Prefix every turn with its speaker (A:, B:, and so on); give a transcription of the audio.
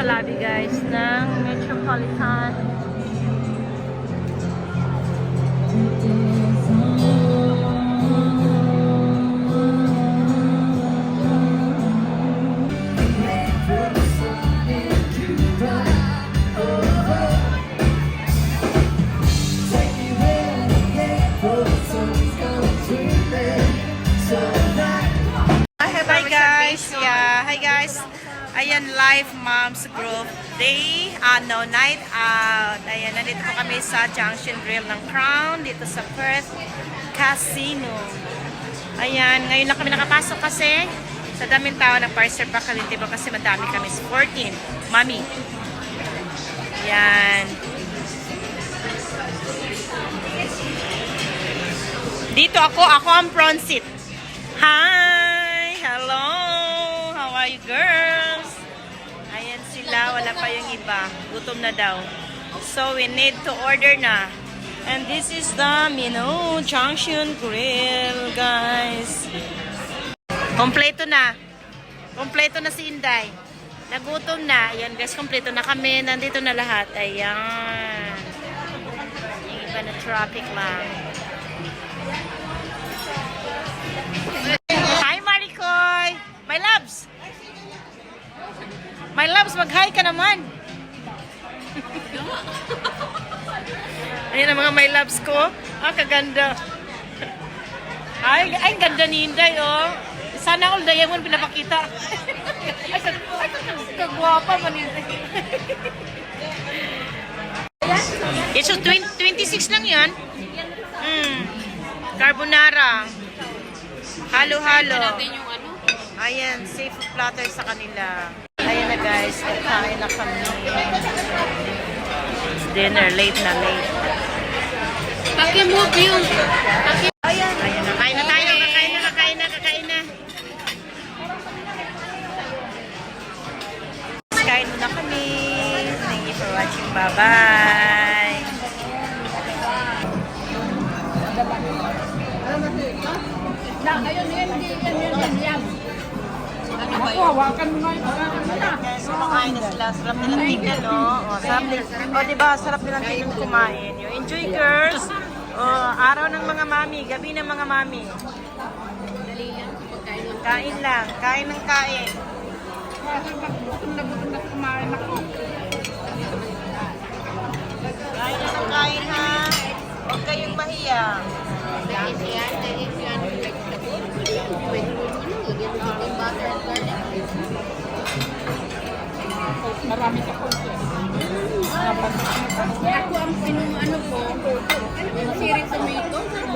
A: lobby guys ng Metropolitan. Hi guys, hi guys. Ayan, live moms group day, night out. Ayan, nandito po kami sa Junction Grill ng Crown, dito sa Perth Casino. Ayan, ngayon lang kami nakapasok kasi sa daming tao na parser pa kami, diba? Kasi madami kami, 14. Mami. Ayan. Dito ako ang front seat. Hi! Hello! How are you girls? Ayan sila, wala pa yung iba. Gutom na daw. So we need to order na. And this is the Junction Grill, guys. Kompleto na. Kompleto na si Inday. Nagutom na. Ayan guys, kompleto na kami. Nandito na lahat. Ayan. Yung iba na traffic lang. Hi Maricoy! My loves! My loves, mag-hi ka naman! Ayan ang mga my loves ko. Ah, kaganda. Ay, ganda ni Inday, oh. Sana all day mo pinapakita. Ay, kagwapa man Inday. It's 26 lang yan. Carbonara. Halo-halo. Ayan, safe platter sa kanila. Ayan na guys, kain na kami. It's dinner, late na late.
B: Paki-move yung...
A: Ayan na, kain na tayo. Kakain na. Kain muna kami. Thank you for watching. Bye-bye.
B: Ayun,
A: Ako, hawakan mo nga yung guys, kumakain na sila. Sarap nilang tingnan, no? O, diba? Sarap nilang tingnan kumain. You enjoy, girls? O, araw ng mga mami. Gabi ng mga mami. Kain lang. Kain ng kain. Kain lang ng kain, ha? Huwag kayong mahiya.
B: Marami ka po. Ako ang pinuano ko.